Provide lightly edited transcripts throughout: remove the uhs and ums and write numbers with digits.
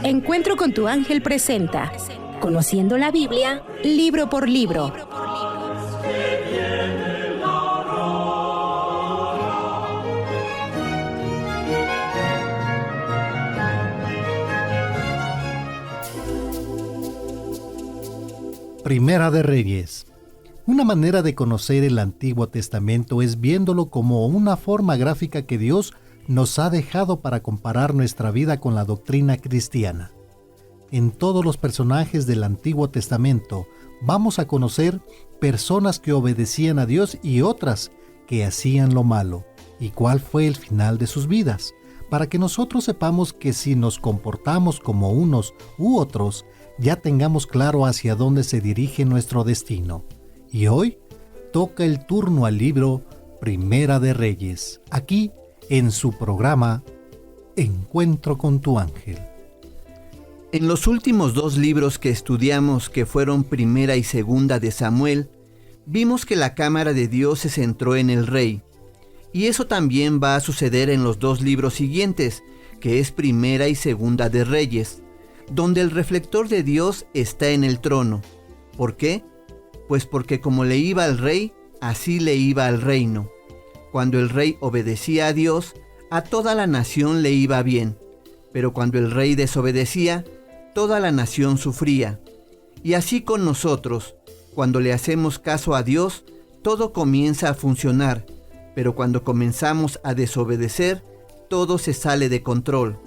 Encuentro con tu ángel presenta Conociendo la Biblia, libro por libro. Primera de Reyes. Una manera de conocer el Antiguo Testamento es viéndolo como una forma gráfica que Dios nos ha dejado para comparar nuestra vida con la doctrina cristiana. En todos los personajes del Antiguo Testamento vamos a conocer personas que obedecían a Dios y otras que hacían lo malo, y cuál fue el final de sus vidas, para que nosotros sepamos que si nos comportamos como unos u otros, ya tengamos claro hacia dónde se dirige nuestro destino. Y hoy toca el turno al libro Primera de Reyes, aquí en su programa Encuentro con tu ángel. En los últimos dos libros que estudiamos, que fueron Primera y Segunda de Samuel, vimos que la cámara de Dios se centró en el rey. Y eso también va a suceder en los dos libros siguientes, que es Primera y Segunda de Reyes, donde el reflector de Dios está en el trono. ¿Por qué? Pues porque como le iba al rey, así le iba al reino. Cuando el rey obedecía a Dios, a toda la nación le iba bien, pero cuando el rey desobedecía, toda la nación sufría. Y así con nosotros, cuando le hacemos caso a Dios, todo comienza a funcionar, pero cuando comenzamos a desobedecer, todo se sale de control.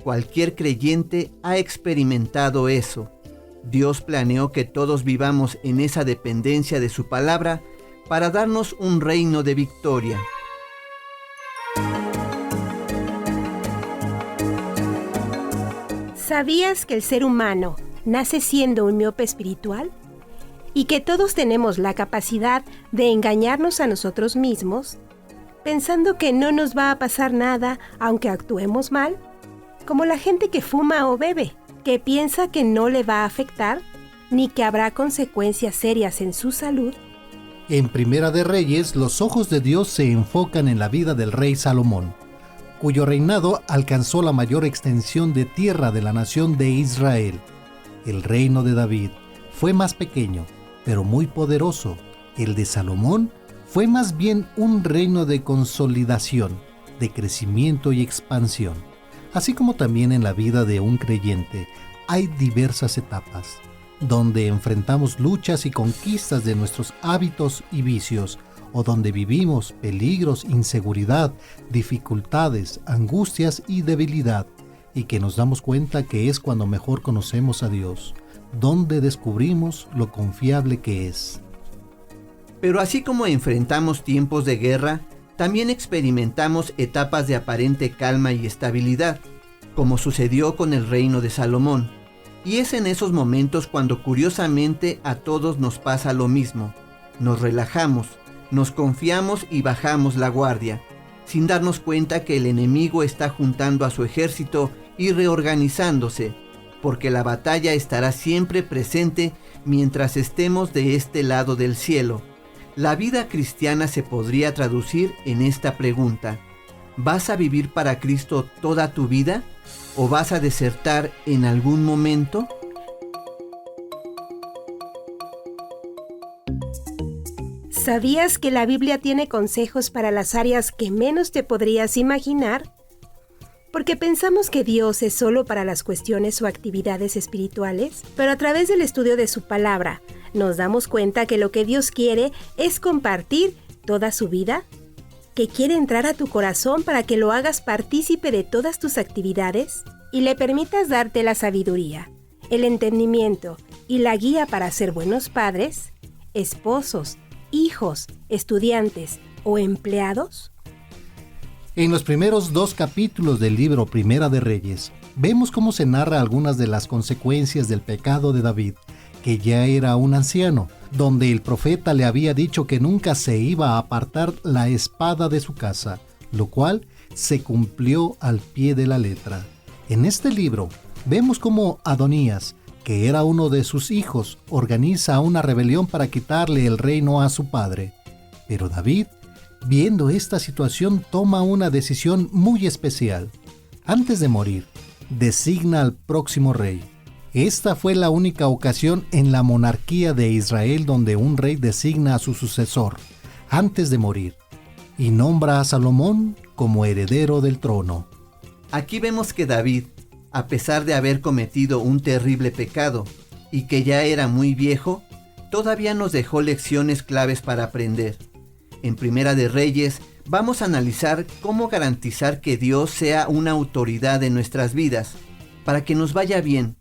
Cualquier creyente ha experimentado eso. Dios planeó que todos vivamos en esa dependencia de su palabra para darnos un reino de victoria. ¿Sabías que el ser humano nace siendo un miope espiritual? Y que todos tenemos la capacidad de engañarnos a nosotros mismos, pensando que no nos va a pasar nada aunque actuemos mal, como la gente que fuma o bebe, que piensa que no le va a afectar, ni que habrá consecuencias serias en su salud. En Primera de Reyes, los ojos de Dios se enfocan en la vida del rey Salomón, cuyo reinado alcanzó la mayor extensión de tierra de la nación de Israel. El reino de David fue más pequeño, pero muy poderoso. El de Salomón fue más bien un reino de consolidación, de crecimiento y expansión. Así como también en la vida de un creyente, hay diversas etapas, donde enfrentamos luchas y conquistas de nuestros hábitos y vicios, o donde vivimos peligros, inseguridad, dificultades, angustias y debilidad, y que nos damos cuenta que es cuando mejor conocemos a Dios, donde descubrimos lo confiable que es. Pero así como enfrentamos tiempos de guerra, también experimentamos etapas de aparente calma y estabilidad, como sucedió con el reino de Salomón. Y es en esos momentos cuando curiosamente a todos nos pasa lo mismo. Nos relajamos, nos confiamos y bajamos la guardia, sin darnos cuenta que el enemigo está juntando a su ejército y reorganizándose, porque la batalla estará siempre presente mientras estemos de este lado del cielo. La vida cristiana se podría traducir en esta pregunta: ¿vas a vivir para Cristo toda tu vida? ¿O vas a desertar en algún momento? ¿Sabías que la Biblia tiene consejos para las áreas que menos te podrías imaginar? Porque pensamos que Dios es solo para las cuestiones o actividades espirituales, pero a través del estudio de su palabra, nos damos cuenta que lo que Dios quiere es compartir toda su vida, que quiere entrar a tu corazón para que lo hagas partícipe de todas tus actividades y le permitas darte la sabiduría, el entendimiento y la guía para ser buenos padres, esposos, hijos, estudiantes o empleados. En los primeros dos capítulos del libro Primera de Reyes, vemos cómo se narra algunas de las consecuencias del pecado de David, que ya era un anciano, donde el profeta le había dicho que nunca se iba a apartar la espada de su casa, lo cual se cumplió al pie de la letra. En este libro vemos cómo Adonías, que era uno de sus hijos, organiza una rebelión para quitarle el reino a su padre. Pero David, viendo esta situación, toma una decisión muy especial. Antes de morir, designa al próximo rey. Esta fue la única ocasión en la monarquía de Israel donde un rey designa a su sucesor antes de morir y nombra a Salomón como heredero del trono. Aquí vemos que David, a pesar de haber cometido un terrible pecado y que ya era muy viejo, todavía nos dejó lecciones claves para aprender. En Primera de Reyes vamos a analizar cómo garantizar que Dios sea una autoridad en nuestras vidas, para que nos vaya bien.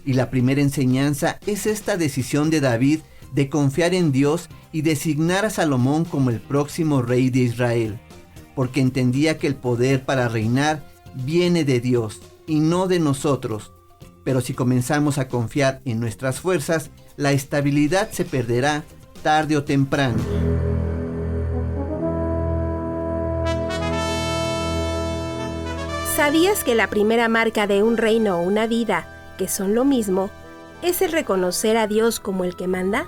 Y la primera enseñanza es esta decisión de David de confiar en Dios y designar a Salomón como el próximo rey de Israel, porque entendía que el poder para reinar viene de Dios y no de nosotros. Pero si comenzamos a confiar en nuestras fuerzas, la estabilidad se perderá tarde o temprano. ¿Sabías que la primera marca de un reino o una vida, que son lo mismo, es el reconocer a Dios como el que manda?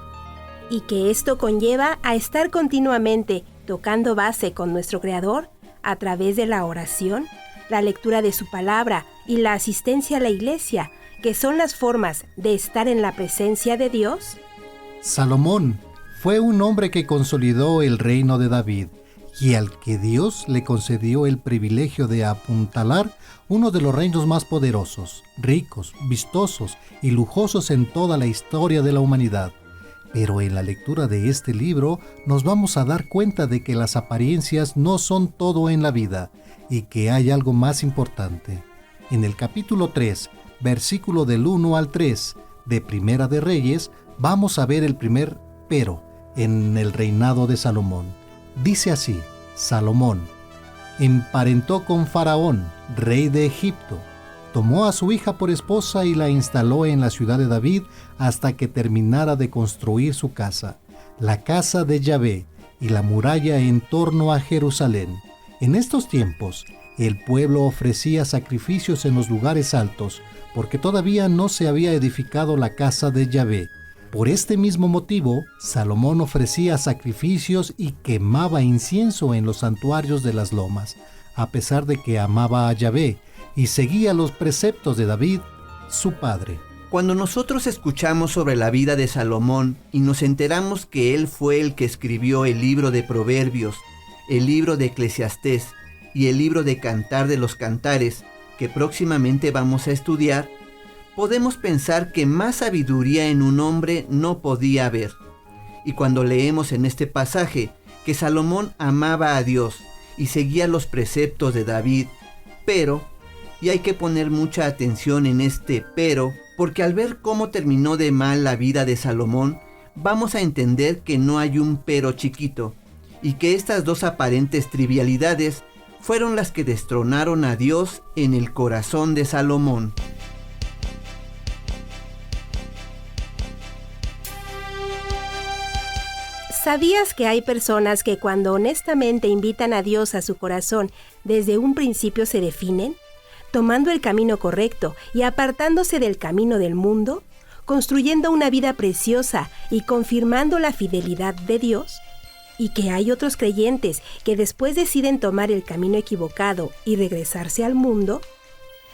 Y que esto conlleva a estar continuamente tocando base con nuestro Creador a través de la oración, la lectura de su palabra y la asistencia a la iglesia, que son las formas de estar en la presencia de Dios. Salomón fue un hombre que consolidó el reino de David y al que Dios le concedió el privilegio de apuntalar uno de los reinos más poderosos, ricos, vistosos y lujosos en toda la historia de la humanidad. Pero en la lectura de este libro nos vamos a dar cuenta de que las apariencias no son todo en la vida y que hay algo más importante. En el capítulo 3, versículo del 1 al 3 de Primera de Reyes, vamos a ver el primer pero en el reinado de Salomón. Dice así: Salomón emparentó con Faraón, rey de Egipto. Tomó a su hija por esposa y la instaló en la ciudad de David hasta que terminara de construir su casa, la casa de Yahvé y la muralla en torno a Jerusalén. En estos tiempos, el pueblo ofrecía sacrificios en los lugares altos, porque todavía no se había edificado la casa de Yahvé. Por este mismo motivo, Salomón ofrecía sacrificios y quemaba incienso en los santuarios de las lomas, a pesar de que amaba a Yahvé y seguía los preceptos de David, su padre. Cuando nosotros escuchamos sobre la vida de Salomón y nos enteramos que él fue el que escribió el libro de Proverbios, el libro de Eclesiastés y el libro de Cantar de los Cantares, que próximamente vamos a estudiar, podemos pensar que más sabiduría en un hombre no podía haber. Y cuando leemos en este pasaje que Salomón amaba a Dios y seguía los preceptos de David, pero, y hay que poner mucha atención en este pero, porque al ver cómo terminó de mal la vida de Salomón, vamos a entender que no hay un pero chiquito, y que estas dos aparentes trivialidades fueron las que destronaron a Dios en el corazón de Salomón. ¿Sabías que hay personas que cuando honestamente invitan a Dios a su corazón, desde un principio se definen, tomando el camino correcto y apartándose del camino del mundo, construyendo una vida preciosa y confirmando la fidelidad de Dios? Y que hay otros creyentes que después deciden tomar el camino equivocado y regresarse al mundo,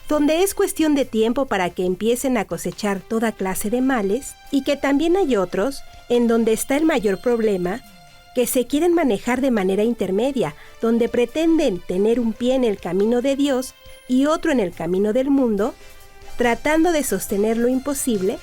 donde es cuestión de tiempo para que empiecen a cosechar toda clase de males, y que también hay otros en donde está el mayor problema, que se quieren manejar de manera intermedia, donde pretenden tener un pie en el camino de Dios y otro en el camino del mundo, tratando de sostener lo imposible.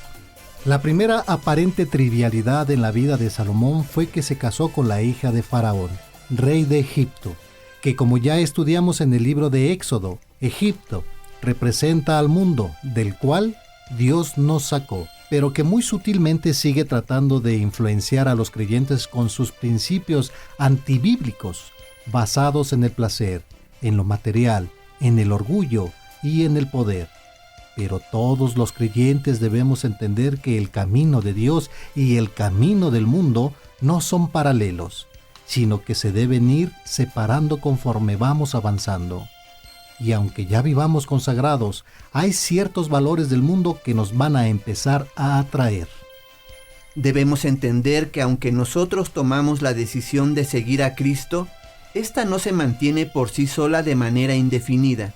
La primera aparente trivialidad en la vida de Salomón fue que se casó con la hija de Faraón, rey de Egipto, que como ya estudiamos en el libro de Éxodo, Egipto representa al mundo del cual Dios nos sacó, pero que muy sutilmente sigue tratando de influenciar a los creyentes con sus principios antibíblicos, basados en el placer, en lo material, en el orgullo y en el poder. Pero todos los creyentes debemos entender que el camino de Dios y el camino del mundo no son paralelos, sino que se deben ir separando conforme vamos avanzando. Y aunque ya vivamos consagrados, hay ciertos valores del mundo que nos van a empezar a atraer. Debemos entender que aunque nosotros tomamos la decisión de seguir a Cristo, esta no se mantiene por sí sola de manera indefinida,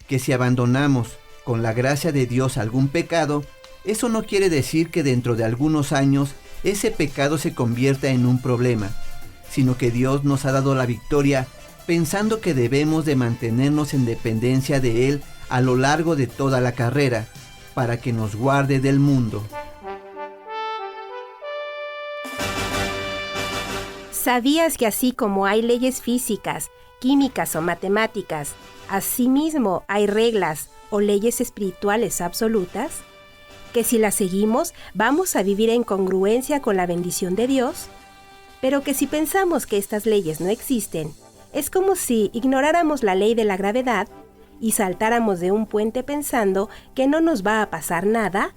que si abandonamos con la gracia de Dios algún pecado, eso no quiere decir que dentro de algunos años ese pecado se convierta en un problema, sino que Dios nos ha dado la victoria pensando que debemos de mantenernos en dependencia de Él a lo largo de toda la carrera, para que nos guarde del mundo. ¿Sabías que así como hay leyes físicas, químicas o matemáticas, asimismo hay reglas o leyes espirituales absolutas? Que si las seguimos, vamos a vivir en congruencia con la bendición de Dios, pero que si pensamos que estas leyes no existen, es como si ignoráramos la ley de la gravedad y saltáramos de un puente pensando que no nos va a pasar nada.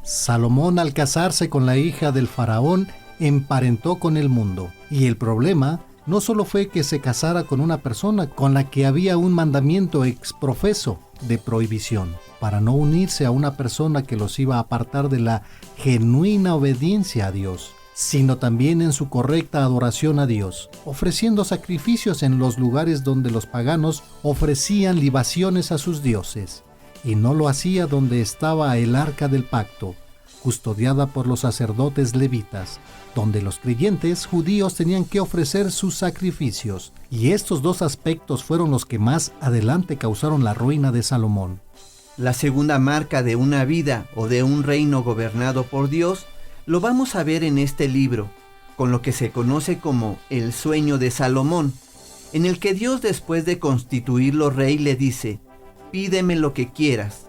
Salomón, al casarse con la hija del faraón, emparentó con el mundo, y el problema no solo fue que se casara con una persona con la que había un mandamiento exprofeso de prohibición, para no unirse a una persona que los iba a apartar de la genuina obediencia a Dios, sino también en su correcta adoración a Dios, ofreciendo sacrificios en los lugares donde los paganos ofrecían libaciones a sus dioses, y no lo hacía donde estaba el arca del pacto, custodiada por los sacerdotes levitas, donde los creyentes judíos tenían que ofrecer sus sacrificios, y estos dos aspectos fueron los que más adelante causaron la ruina de Salomón. La segunda marca de una vida o de un reino gobernado por Dios lo vamos a ver en este libro, con lo que se conoce como el sueño de Salomón, en el que Dios, después de constituirlo rey, le dice: pídeme lo que quieras.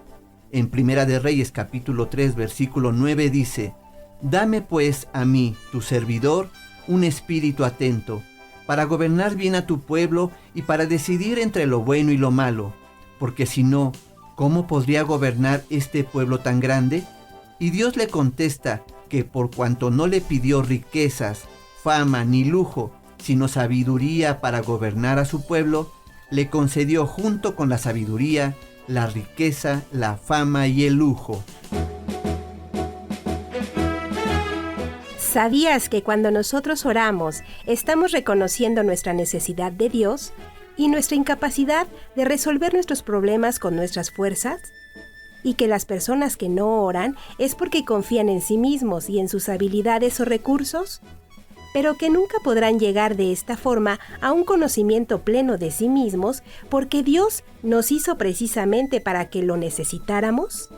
En Primera de Reyes capítulo 3 versículo 9 dice: dame pues a mí, tu servidor, un espíritu atento, para gobernar bien a tu pueblo y para decidir entre lo bueno y lo malo, porque si no, ¿cómo podría gobernar este pueblo tan grande? Y Dios le contesta que por cuanto no le pidió riquezas, fama ni lujo, sino sabiduría para gobernar a su pueblo, le concedió junto con la sabiduría, la riqueza, la fama y el lujo. ¿Sabías que cuando nosotros oramos, estamos reconociendo nuestra necesidad de Dios y nuestra incapacidad de resolver nuestros problemas con nuestras fuerzas? Y que las personas que no oran es porque confían en sí mismos y en sus habilidades o recursos, pero que nunca podrán llegar de esta forma a un conocimiento pleno de sí mismos porque Dios nos hizo precisamente para que lo necesitáramos.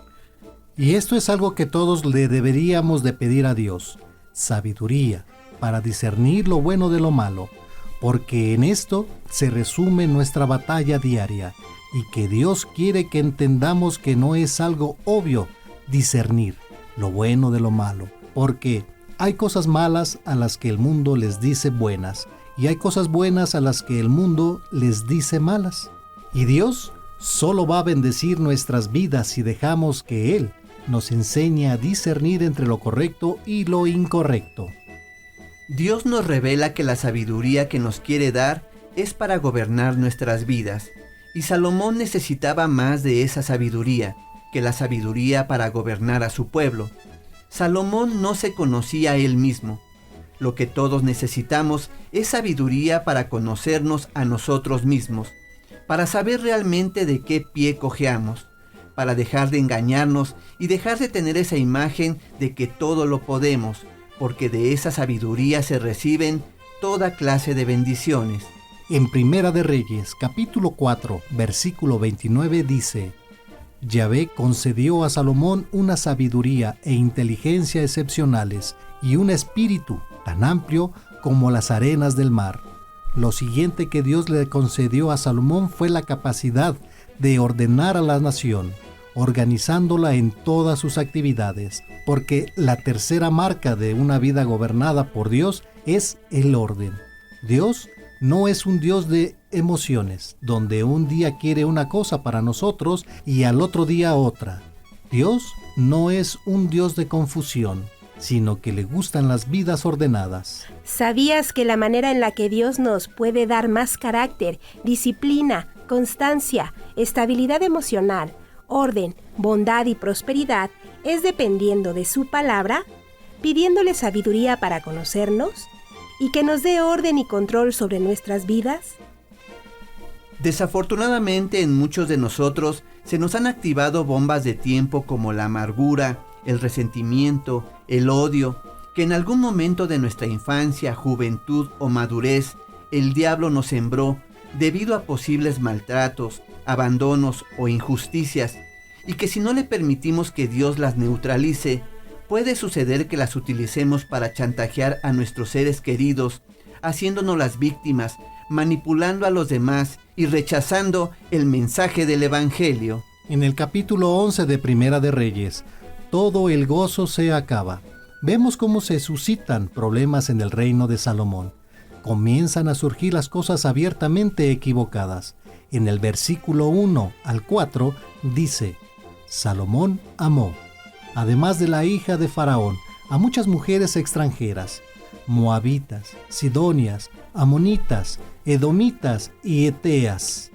Y esto es algo que todos le deberíamos de pedir a Dios: sabiduría para discernir lo bueno de lo malo, porque en esto se resume nuestra batalla diaria, y que Dios quiere que entendamos que no es algo obvio discernir lo bueno de lo malo, porque hay cosas malas a las que el mundo les dice buenas, y hay cosas buenas a las que el mundo les dice malas. Y Dios solo va a bendecir nuestras vidas si dejamos que Él nos enseñe a discernir entre lo correcto y lo incorrecto. Dios nos revela que la sabiduría que nos quiere dar es para gobernar nuestras vidas, y Salomón necesitaba más de esa sabiduría que la sabiduría para gobernar a su pueblo. Salomón no se conocía a él mismo. Lo que todos necesitamos es sabiduría para conocernos a nosotros mismos, para saber realmente de qué pie cojeamos, para dejar de engañarnos y dejar de tener esa imagen de que todo lo podemos, porque de esa sabiduría se reciben toda clase de bendiciones. En Primera de Reyes, capítulo 4, versículo 29 dice: Yahvé concedió a Salomón una sabiduría e inteligencia excepcionales y un espíritu tan amplio como las arenas del mar. Lo siguiente que Dios le concedió a Salomón fue la capacidad de ordenar a la nación, organizándola en todas sus actividades, porque la tercera marca de una vida gobernada por Dios es el orden. Dios no es un Dios de emociones, donde un día quiere una cosa para nosotros y al otro día otra. Dios no es un Dios de confusión, sino que le gustan las vidas ordenadas. ¿Sabías que la manera en la que Dios nos puede dar más carácter, disciplina, constancia, estabilidad emocional, orden, bondad y prosperidad es dependiendo de su palabra, pidiéndole sabiduría para conocernos y que nos dé orden y control sobre nuestras vidas? Desafortunadamente en muchos de nosotros se nos han activado bombas de tiempo como la amargura, el resentimiento, el odio, que en algún momento de nuestra infancia, juventud o madurez el diablo nos sembró debido a posibles maltratos, abandonos o injusticias, y que si no le permitimos que Dios las neutralice, puede suceder que las utilicemos para chantajear a nuestros seres queridos, haciéndonos las víctimas, manipulando a los demás y rechazando el mensaje del Evangelio. En el capítulo 11 de Primera de Reyes, todo el gozo se acaba. Vemos cómo se suscitan problemas en el reino de Salomón. Comienzan a surgir las cosas abiertamente equivocadas. En el versículo 1 al 4 dice: Salomón amó, además de la hija de Faraón, a muchas mujeres extranjeras, moabitas, sidonias, amonitas, edomitas y eteas.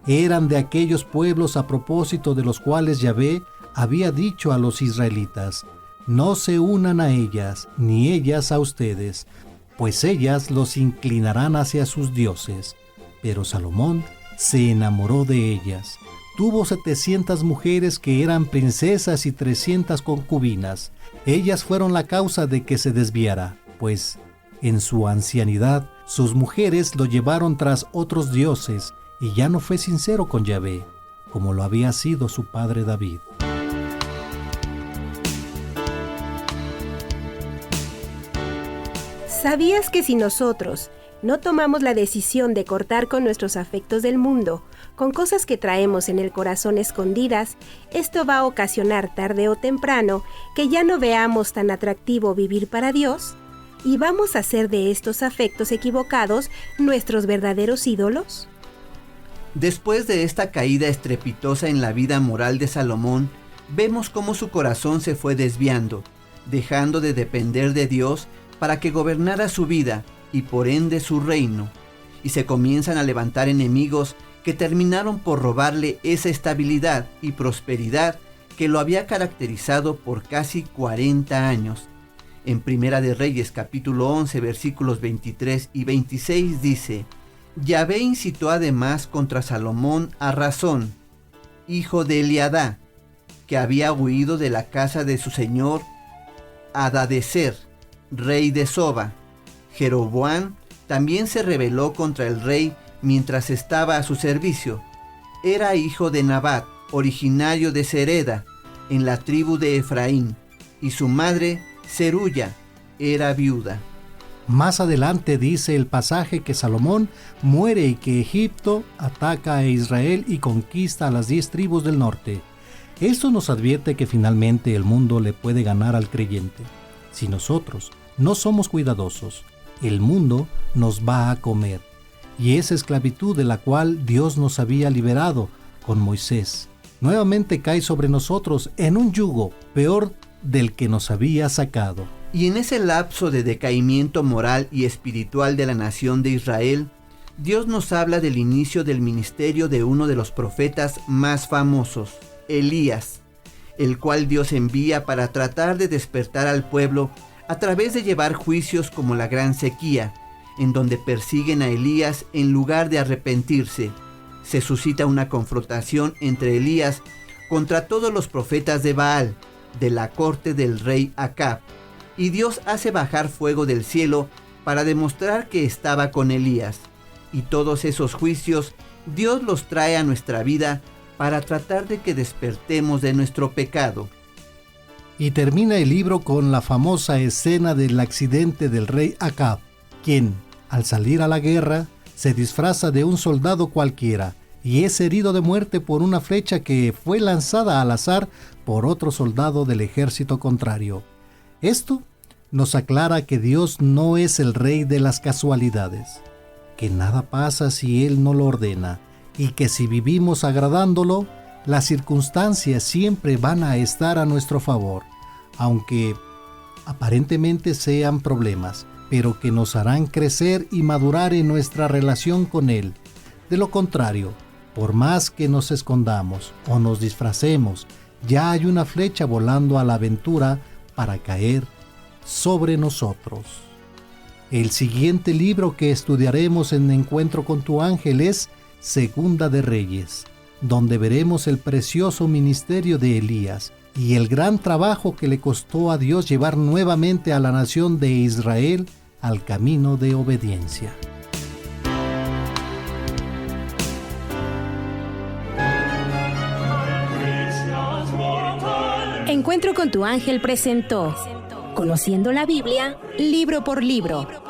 Eran de aquellos pueblos a propósito de los cuales Yahvé había dicho a los israelitas: no se unan a ellas, ni ellas a ustedes, pues ellas los inclinarán hacia sus dioses. Pero Salomón se enamoró de ellas. Tuvo 700 mujeres que eran princesas y 300 concubinas. Ellas fueron la causa de que se desviara, pues en su ancianidad sus mujeres lo llevaron tras otros dioses y ya no fue sincero con Yahvé, como lo había sido su padre David. ¿Sabías que si nosotros no tomamos la decisión de cortar con nuestros afectos del mundo, con cosas que traemos en el corazón escondidas, esto va a ocasionar tarde o temprano que ya no veamos tan atractivo vivir para Dios? ¿Y vamos a hacer de estos afectos equivocados nuestros verdaderos ídolos? Después de esta caída estrepitosa en la vida moral de Salomón, vemos cómo su corazón se fue desviando, dejando de depender de Dios para que gobernara su vida y por ende su reino, y se comienzan a levantar enemigos que terminaron por robarle esa estabilidad y prosperidad que lo había caracterizado por casi 40 años. En Primera de Reyes capítulo 11 versículos 23 y 26 dice: Yahvé incitó además contra Salomón a Razón, hijo de Eliadá, que había huido de la casa de su señor Hadadezer, rey de Soba. Jeroboam también se rebeló contra el rey mientras estaba a su servicio. Era hijo de Nabat, originario de Sereda, en la tribu de Efraín, y su madre, Zeruya, era viuda. Más adelante dice el pasaje que Salomón muere y que Egipto ataca a Israel y conquista a las 10 tribus del norte. Esto nos advierte que finalmente el mundo le puede ganar al creyente. Si nosotros no somos cuidadosos, el mundo nos va a comer. Y esa esclavitud de la cual Dios nos había liberado con Moisés, nuevamente cae sobre nosotros en un yugo peor del que nos había sacado. Y en ese lapso de decaimiento moral y espiritual de la nación de Israel, Dios nos habla del inicio del ministerio de uno de los profetas más famosos, Elías, el cual Dios envía para tratar de despertar al pueblo a través de llevar juicios como la gran sequía, en donde persiguen a Elías en lugar de arrepentirse. Se suscita una confrontación entre Elías contra todos los profetas de Baal, de la corte del rey Acab, y Dios hace bajar fuego del cielo para demostrar que estaba con Elías. Y todos esos juicios Dios los trae a nuestra vida para tratar de que despertemos de nuestro pecado. Y termina el libro con la famosa escena del accidente del rey Acab, quien, al salir a la guerra, se disfraza de un soldado cualquiera y es herido de muerte por una flecha que fue lanzada al azar por otro soldado del ejército contrario. Esto nos aclara que Dios no es el rey de las casualidades, que nada pasa si Él no lo ordena, y que si vivimos agradándolo, las circunstancias siempre van a estar a nuestro favor, aunque aparentemente sean problemas, pero que nos harán crecer y madurar en nuestra relación con Él. De lo contrario, por más que nos escondamos o nos disfracemos, ya hay una flecha volando a la aventura para caer sobre nosotros. El siguiente libro que estudiaremos en Encuentro con tu Ángel es Segunda de Reyes, donde veremos el precioso ministerio de Elías y el gran trabajo que le costó a Dios llevar nuevamente a la nación de Israel al camino de obediencia. Encuentro con tu ángel presentó Conociendo la Biblia, libro por libro.